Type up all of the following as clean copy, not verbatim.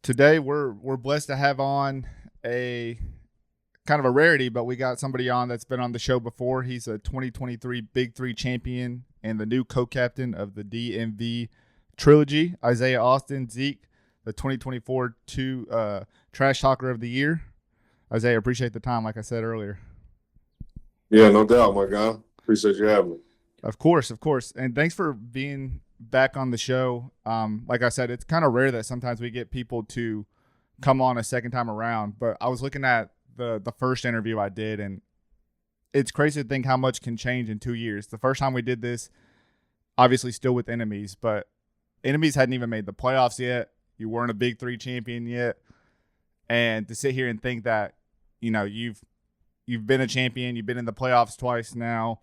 Today we're blessed to have on a kind of a rarity, but we got somebody on that's been on the show before. He's a 2023 BIG3 champion and the new co-captain of the DMV Trilogy. Isaiah Austin, Zeke, the 2024 Trash Talker of the Year. Isaiah, appreciate the time, like I said earlier. Yeah, no doubt, my guy. Appreciate you having me. Of course. And thanks for being back on the show. Like I said, it's kind of rare that sometimes we get people to come on a second time around. But I was looking at the first interview I did, and it's crazy to think how much can change in 2 years. The first time we did this, obviously still with enemies, but enemies hadn't even made the playoffs yet. You weren't a BIG3 champion yet. And to sit here and think that, you've been a champion, you've been in the playoffs twice now,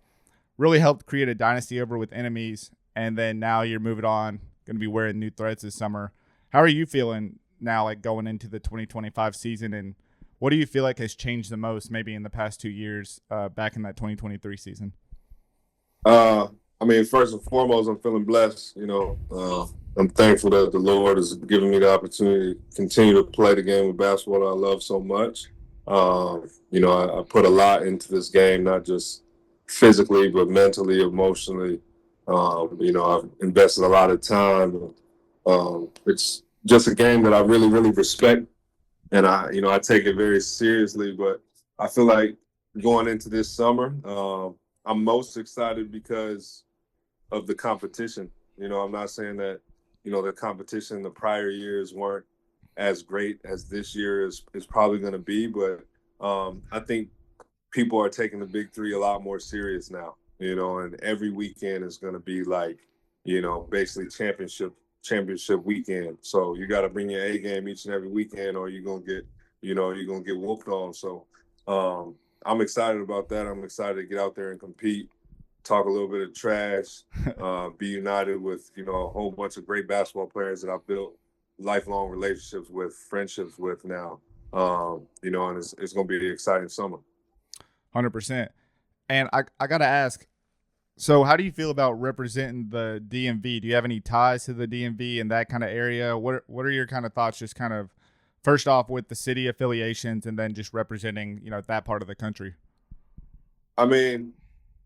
really helped create a dynasty over with enemies, and then now you're moving on, going to be wearing new threads this summer. How are you feeling now, like going into the 2025 season, and what do you feel like has changed the most maybe in the past 2 years back in that 2023 season? First and foremost, I'm feeling blessed. I'm thankful that the Lord has given me the opportunity to continue to play the game of basketball that I love so much. I put a lot into this game, not just physically, but mentally, emotionally. I've invested a lot of time. It's just a game that I really, really respect, and I take it very seriously. But I feel like going into this summer, I'm most excited because of the competition. I'm not saying that, the competition in the prior years weren't as great as this year is probably going to be, but I think people are taking the BIG3 a lot more serious now, and every weekend is going to be like, basically championship weekend. So you got to bring your A game each and every weekend, or you're going to get whooped on. So I'm excited about that. I'm excited to get out there and compete, talk a little bit of trash, be united with, a whole bunch of great basketball players that I've built lifelong relationships with, friendships with now. And it's going to be an exciting summer. 100%. And I got to ask, so how do you feel about representing the DMV? Do you have any ties to the DMV in that kind of area? What are your kind of thoughts, just kind of first off with the city affiliations and then just representing, that part of the country?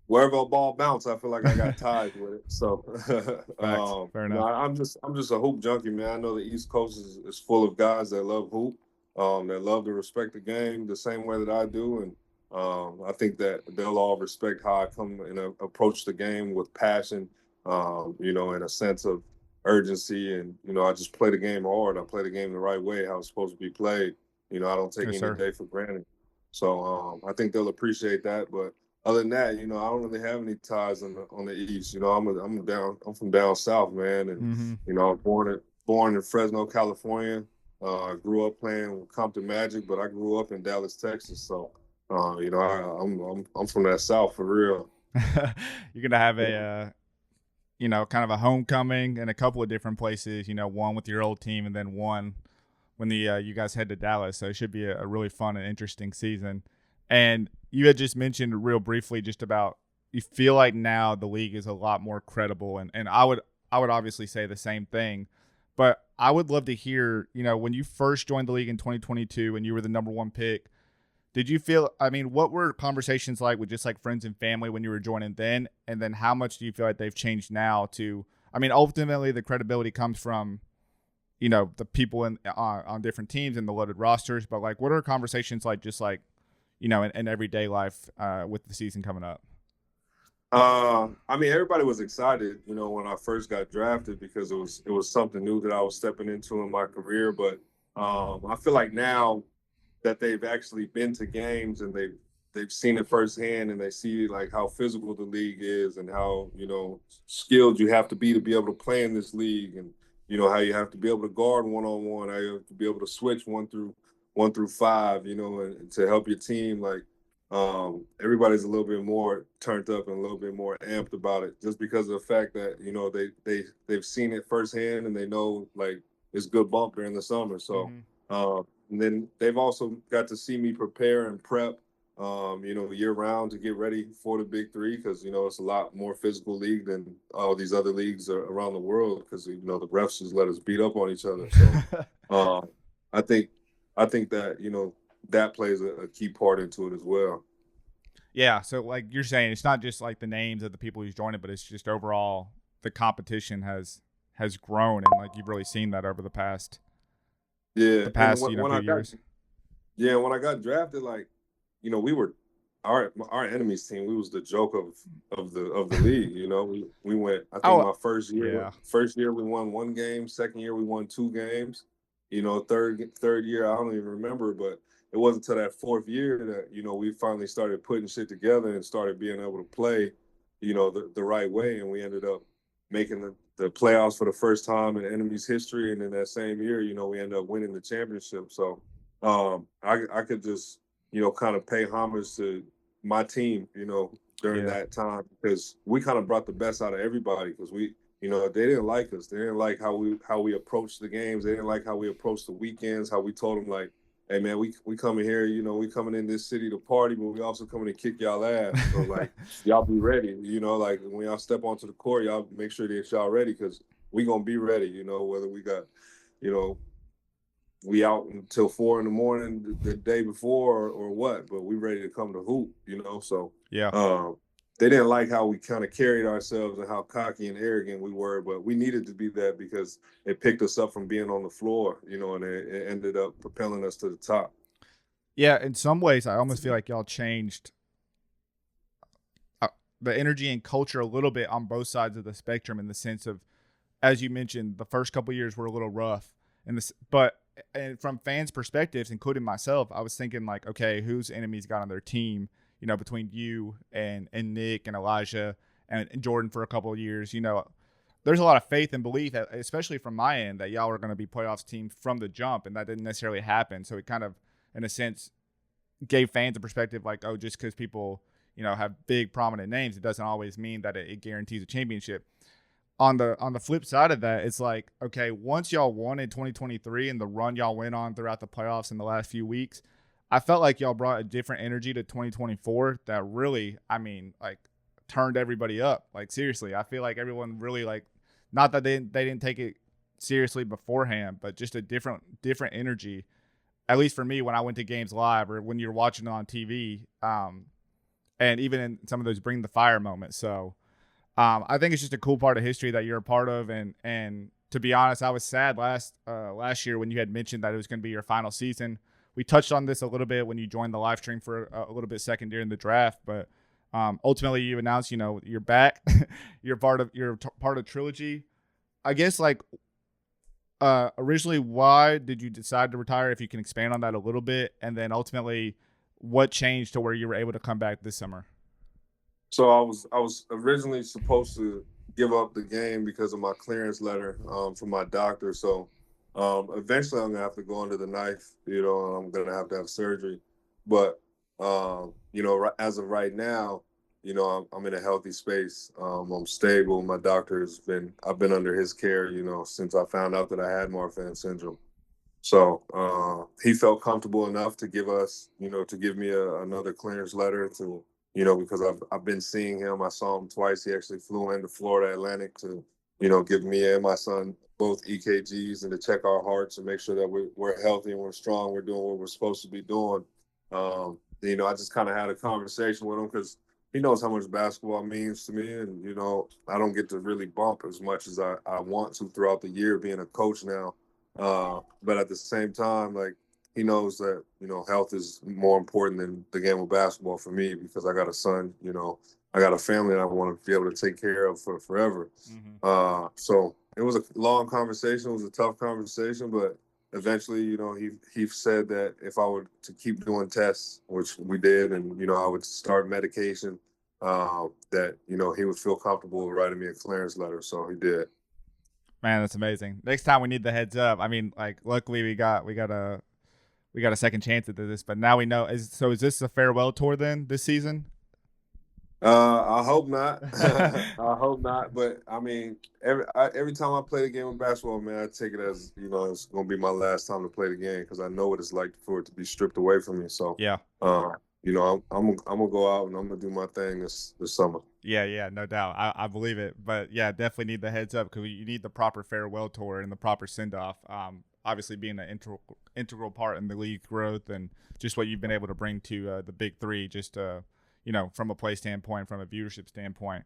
Wherever a ball bounce, I feel like I got ties with it. So, Fair enough. I'm just a hoop junkie, man. I know the East Coast is full of guys that love hoop, that love to respect the game the same way that I do, and I think that they'll all respect how I come and approach the game with passion, in a sense of urgency, and I just play the game hard. I play the game the right way, how it's supposed to be played. I don't take any day for granted. So I think they'll appreciate that, but. Other than that, I don't really have any ties on the East. I'm from down south, man, and I was born in Fresno, California. Grew up playing with Compton Magic, but I grew up in Dallas, Texas. So, I'm from that south for real. You're gonna have a kind of a homecoming in a couple of different places. One with your old team, and then one when you guys head to Dallas. So it should be a really fun and interesting season. And you had just mentioned real briefly just about you feel like now the league is a lot more credible, and I would obviously say the same thing, but I would love to hear, when you first joined the league in 2022 and you were the number one pick, did you feel, what were conversations like with just like friends and family when you were joining then, and then how much do you feel like they've changed now to, ultimately the credibility comes from, the people on different teams and the loaded rosters, but like what are conversations like just like, in everyday life with the season coming up? Everybody was excited, when I first got drafted because it was something new that I was stepping into in my career. But I feel like now that they've actually been to games and they've seen it firsthand, and they see like how physical the league is and how skilled you have to be able to play in this league, and how you have to be able to guard one-on-one, how you have to be able to switch one through five, and to help your team. Like everybody's a little bit more turned up and a little bit more amped about it, just because of the fact that they've seen it firsthand, and they know like it's good bump during the summer. So and then they've also got to see me prepare and prep, year round to get ready for the BIG3, because it's a lot more physical league than all these other leagues around the world, because the refs just let us beat up on each other. So I think that that plays a key part into it as well. Yeah, so like you're saying, it's not just like the names of the people who's joined it, but it's just overall the competition has grown, and like you've really seen that over Yeah, the and past when few I got years. when I got drafted, like we were our enemies team. We was the joke of the league. We went. I think Oh, my yeah, first year we won one game. Second year we won two games. Third year I don't even remember, but it wasn't until that fourth year that we finally started putting shit together and started being able to play, the right way, and we ended up making the playoffs for the first time in enemies history. And in that same year, we ended up winning the championship. So I could just kind of pay homage to my team, during yeah, that time, because we kind of brought the best out of everybody, because they didn't like us. They didn't like how we approached the games. They didn't like how we approached the weekends, how we told them, like, hey man, we coming here, we coming in this city to party, but we also coming to kick y'all ass. So like y'all be ready, like when y'all step onto the court, y'all make sure that y'all ready, because we gonna be ready, whether we got, you know, we out until 4 in the morning the day before or what, but we ready to come to hoop. So yeah. um, they didn't like how we kind of carried ourselves and how cocky and arrogant we were, but we needed to be that because it picked us up from being on the floor, and it ended up propelling us to the top. Yeah, in some ways, I almost feel like y'all changed uh, the energy and culture a little bit on both sides of the spectrum, in the sense of, as you mentioned, the first couple of years were a little rough, but and from fans' perspectives, including myself, I was thinking like, okay, whose enemies got on their team? Between you and Nick and Elijah and Jordan for a couple of years, there's a lot of faith and belief, especially from my end, that y'all were going to be playoffs team from the jump, and that didn't necessarily happen. So it kind of, in a sense, gave fans a perspective like, oh, just because people, have big prominent names, it doesn't always mean that it guarantees a championship. On the flip side of that, it's like, okay, once y'all won in 2023 and the run y'all went on throughout the playoffs in the last few weeks, I felt like y'all brought a different energy to 2024 that really, I mean, like, turned everybody up. Like, seriously, I feel like everyone really, like, not that they didn't take it seriously beforehand, but just a different energy. At least for me, when I went to games live or when you're watching it on TV, and even in some of those bring the fire moments. So I think it's just a cool part of history that you're a part of, and to be honest, I was sad last year when you had mentioned that it was going to be your final season. We touched on this a little bit when you joined the live stream for a little bit second during the draft, but ultimately you announced, you're back. You're part of Trilogy. I guess, like, originally, why did you decide to retire? If you can expand on that a little bit, and then ultimately, what changed to where you were able to come back this summer? So I was originally supposed to give up the game because of my clearance letter from my doctor. So eventually I'm gonna have to go under the knife. And I'm gonna have to have surgery. But as of right now, I'm in a healthy space. I'm stable. My doctor I've been under his care, since I found out that I had Marfan syndrome. So he felt comfortable enough to give me another clearance letter to, because I've been seeing him. I saw him twice. He actually flew into Florida Atlantic to, give me and my son both EKGs and to check our hearts and make sure that we're healthy and we're strong. We're doing what we're supposed to be doing. I just kind of had a conversation with him because he knows how much basketball means to me. And, I don't get to really bump as much as I want to throughout the year being a coach now. But at the same time, like, he knows that, health is more important than the game of basketball for me, because I got a son, I got a family that I want to be able to take care of for forever. Mm-hmm. So it was a long conversation. It was a tough conversation, but eventually, he said that if I were to keep doing tests, which we did, and, I would start medication, that, he would feel comfortable writing me a clearance letter. So he did. Man, that's amazing. Next time we need the heads up. I mean, like, luckily we got a second chance at this, but now we know. Is this a farewell tour then this season? I hope not. I hope not. But I mean, every time I play the game of basketball, man, I take it as it's gonna be my last time to play the game, because I know what it's like for it to be stripped away from me. So, Yeah. I'm gonna go out and I'm gonna do my thing this summer. Yeah, no doubt. I believe it. But yeah, definitely need the heads up because you need the proper farewell tour and the proper send off. obviously being an integral part in the league growth and just what you've been able to bring to the Big Three, just from a play standpoint, from a viewership standpoint.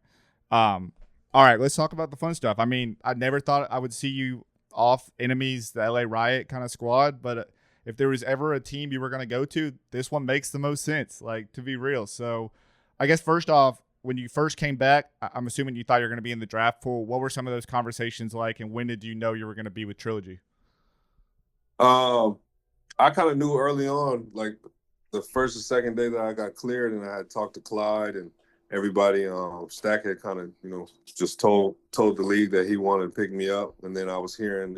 All right, let's talk about the fun stuff. I mean, I never thought I would see you off enemies, the LA Riot kind of squad, but if there was ever a team you were going to go to, this one makes the most sense, like, to be real. So I guess first off, when you first came back, I'm assuming you thought you were going to be in the draft pool. What were some of those conversations like, and when did you know you were going to be with Trilogy? Um, I kind of knew early on, like the first or second day that I got cleared, and I had talked to Clyde and everybody. Stack had kind of, just told the league that he wanted to pick me up, and then I was hearing,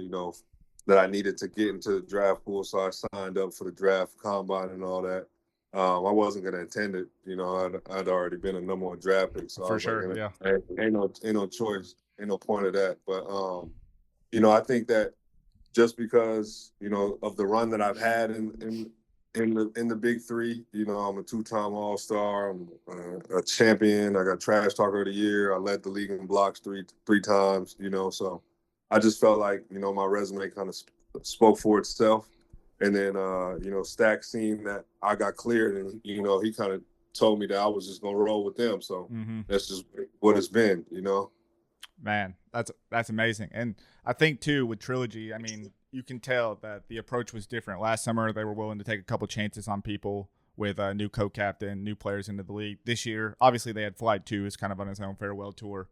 that I needed to get into the draft pool, so I signed up for the draft combine and all that. I wasn't gonna attend it, I'd already been a number one draft pick, so I For was like, sure, yeah. ain't no choice, ain't no point of that. But I think that just because of the run that I've had in the Big Three. I'm a two-time All-Star. I'm a champion. I got Trash Talker of the Year. I led the league in blocks three times. So I just felt like my resume kind of spoke for itself. And then Stack seen that I got cleared, and he kind of told me that I was just gonna roll with them. So that's just what it's been. Man, that's amazing. And I think too with Trilogy, I mean, you can tell that the approach was different. Last summer they were willing to take a couple chances on people with a new co-captain, new players into the league. This year, obviously they had Flight 2 is kind of on his own farewell tour.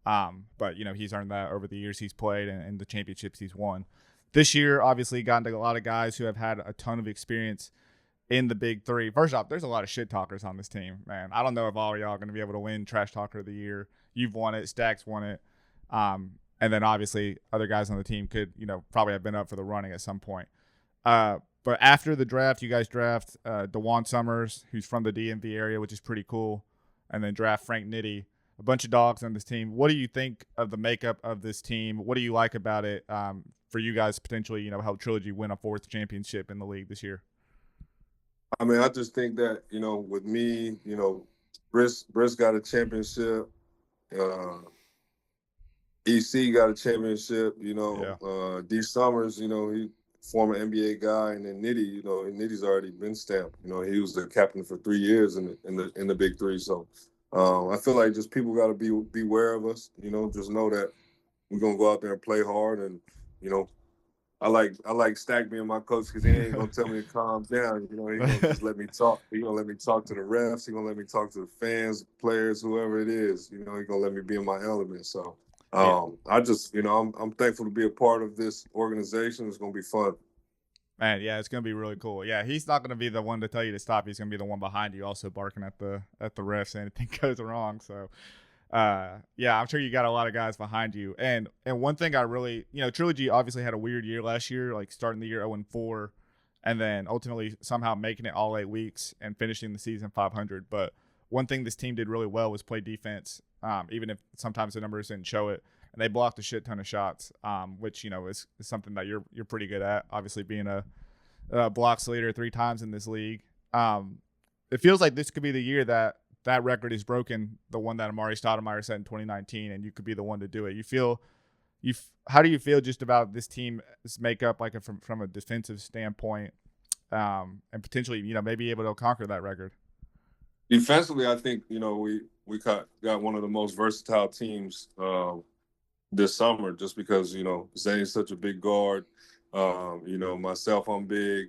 But he's earned that over the years he's played and the championships he's won. This year, obviously, gotten to a lot of guys who have had a ton of experience in the Big Three. First off, there's a lot of shit talkers on this team, man. I don't know if all of y'all are going to be able to win Trash Talker of the Year. You've won it. Stack's won it. And then obviously other guys on the team could, probably have been up for the running at some point. But after the draft, you guys draft DeJuan Summers, who's from the DMV area, which is pretty cool. And then draft Frank Nitti, a bunch of dogs on this team. What do you think of the makeup of this team? What do you like about it for you guys potentially, help Trilogy win a fourth championship in the league this year? I mean, I just think that, with me, Briss got a championship. EC got a championship, D Summers, he former NBA guy, and then Nitti, Nitty's already been stamped. He was the captain for 3 years in the Big Three. So I feel like just people got to be aware of us. Just know that we're gonna go out there and play hard, and I like Stack being my coach because he ain't gonna tell me to calm down. He gonna just let me talk. He gonna let me talk to the refs. He gonna let me talk to the fans, players, whoever it is. He gonna let me be in my element. So I just I'm thankful to be a part of this organization. It's gonna be fun. Man, yeah, it's gonna be really cool. Yeah, he's not gonna be the one to tell you to stop. He's gonna be the one behind you, also barking at the refs and anything goes wrong. So yeah, I'm sure you got a lot of guys behind you. And one thing I really, Trilogy obviously had a weird year last year, like starting the year 0-4, and then ultimately somehow making it all 8 weeks and finishing the season 500. But one thing this team did really well was play defense, even if sometimes the numbers didn't show it. And they blocked a shit ton of shots, which is something that you're pretty good at. Obviously, being a blocks leader 3 times in this league, it feels like this could be the year that record is broken, the one that Amari Stoudemire set in 2019, and you could be the one to do it. How do you feel just about this team's makeup, like from a defensive standpoint, and potentially, maybe able to conquer that record? Defensively, I think we got one of the most versatile teams this summer, just because Zane's such a big guard. Myself, I'm big.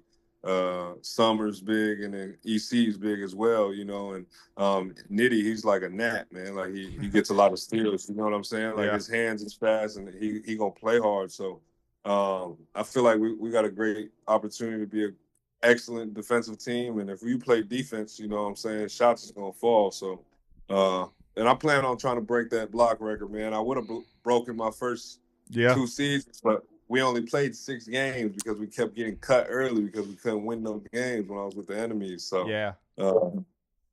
Summers big, and then EC's big as well, and Nitti, he's like a gnat, man. Like he gets a lot of steals, you know what I'm saying? Like his hands is fast, and he gonna play hard. So I feel like we got a great opportunity to be an excellent defensive team, and if you play defense, you know what I'm saying, shots is gonna fall. So and I plan on trying to break that block record, man. I would have broken my first 2 seasons, but we only played 6 games because we kept getting cut early because we couldn't win no games when I was with the enemies. So,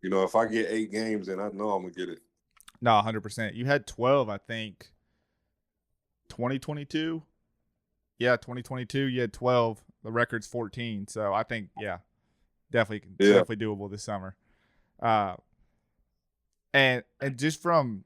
if I get 8 games, then I know I'm going to get it. No, 100%. You had 12, I think, 2022. Yeah, 2022, you had 12. The record's 14. So I think, definitely doable this summer. And just from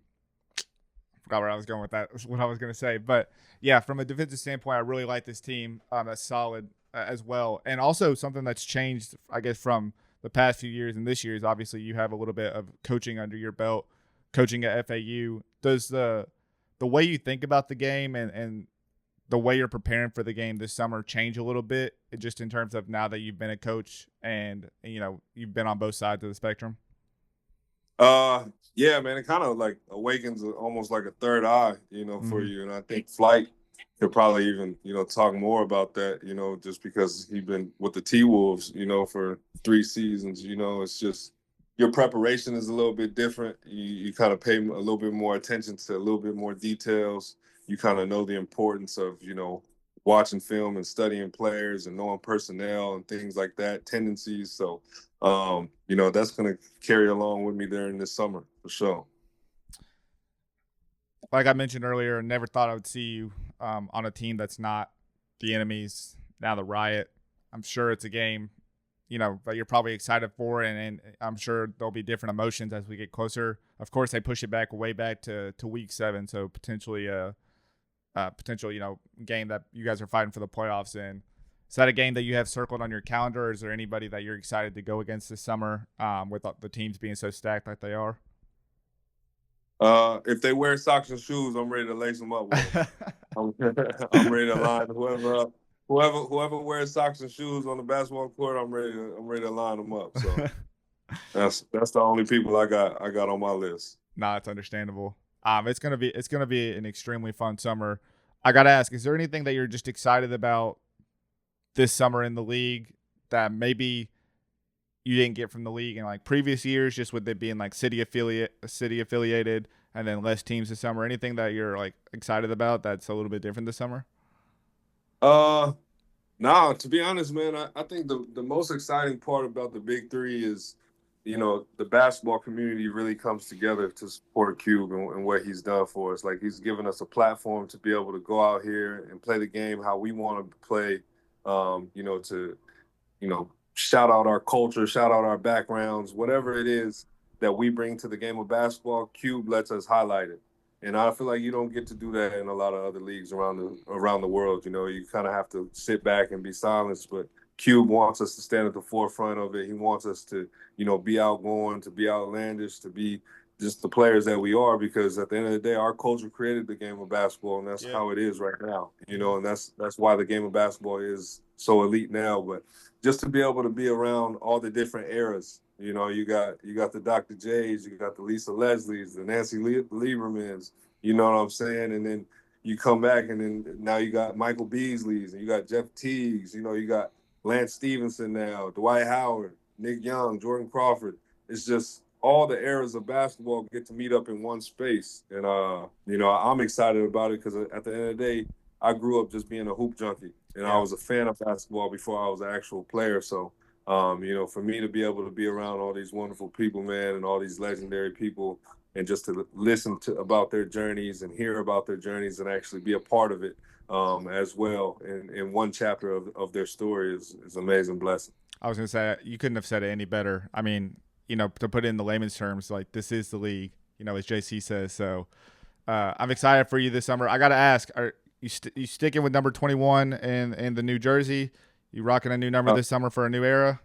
forgot where I was going with that. That's what I was going to say. But yeah, from a defensive standpoint, I really like this team. That's solid as well. And also something that's changed, I guess, from the past few years and this year is obviously you have a little bit of coaching under your belt, coaching at FAU. Does the way you think about the game and the way you're preparing for the game this summer change a little bit, just in terms of now that you've been a coach and, you've been on both sides of the spectrum? Yeah, man, it kind of like awakens almost like a third eye, for Mm-hmm. you. And I think Flight could probably even, talk more about that, just because he's been with the T-Wolves, for 3 seasons. It's just your preparation is a little bit different. You kind of pay a little bit more attention to a little bit more details. You kind of know the importance of, watching film and studying players and knowing personnel and things like that, tendencies. So, that's going to carry along with me during this summer for sure. Like I mentioned earlier, I never thought I would see you on a team that's not the enemies, now the Riot. I'm sure it's a game, that you're probably excited for, and I'm sure there'll be different emotions as we get closer. Of course, they push it back way back to week 7, so potentially potential, game that you guys are fighting for the playoffs in. Is that a game that you have circled on your calendar, or is there anybody that you're excited to go against this summer with the teams being so stacked like they are? If they wear socks and shoes, I'm ready to lace them up with them. I'm ready to line whoever up. Whoever wears socks and shoes on the basketball court, I'm ready to line them up. So that's the only people I got on my list. Nah, it's understandable. It's gonna be an extremely fun summer. I gotta ask, is there anything that you're just excited about this summer in the league that maybe you didn't get from the league in like previous years, just with it being like city affiliated and then less teams this summer? Anything that you're like excited about that's a little bit different this summer? No, to be honest, man, I think the most exciting part about the Big Three is, the basketball community really comes together to support Cube and what he's done for us. Like, he's given us a platform to be able to go out here and play the game how we want to play, to, shout out our culture, shout out our backgrounds, whatever it is that we bring to the game of basketball, Cube lets us highlight it. And I feel like you don't get to do that in a lot of other leagues around the world. You kind of have to sit back and be silenced. But Cube wants us to stand at the forefront of it. He wants us to, be outgoing, to be outlandish, to be just the players that we are. Because at the end of the day, our culture created the game of basketball, and that's how it is right now. And that's why the game of basketball is so elite now. But just to be able to be around all the different eras. You got the Dr. J's, you got the Lisa Leslie's, the Nancy Liebermans, you know what I'm saying? And then you come back, and then now you got Michael Beasley's, and you got Jeff Teague's, you got Lance Stevenson now, Dwight Howard, Nick Young, Jordan Crawford. It's just all the eras of basketball get to meet up in one space. And, I'm excited about it because at the end of the day, I grew up just being a hoop junkie, and I was a fan of basketball before I was an actual player. So, for me to be able to be around all these wonderful people, man, and all these legendary people, and just to listen about their journeys and hear about their journeys and actually be a part of it as well in one chapter of their story is an amazing blessing. I was going to say, you couldn't have said it any better. I mean, to put it in the layman's terms, like, this is the league, as JC says. So I'm excited for you this summer. I got to ask, are you sticking with number 21 in the New Jersey? You rocking a new number this summer for a new era?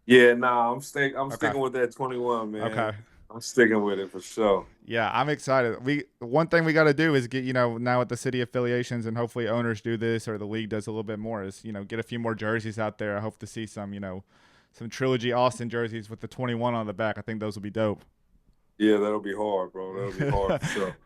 Yeah, I'm sticking with that 21, man. Okay. I'm sticking with it for sure. Yeah, I'm excited. One thing we got to do is get, now with the city affiliations, and hopefully owners do this or the league does a little bit more, is, get a few more jerseys out there. I hope to see some Trilogy Austin jerseys with the 21 on the back. I think those will be dope. Yeah, that'll be hard, bro. That'll be hard for sure.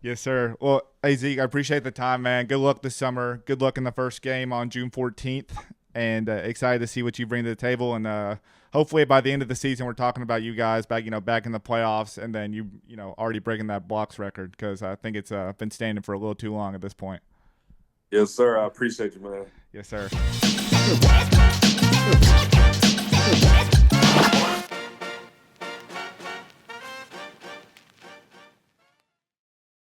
Yes, sir. Well, hey, Zeke, I appreciate the time, man. Good luck this summer. Good luck in the first game on June 14th. And excited to see what you bring to the table. And hopefully by the end of the season, we're talking about you guys back in the playoffs, and then you already breaking that blocks record, because I think it's been standing for a little too long at this point. Yes, sir. I appreciate you, man. Yes, sir.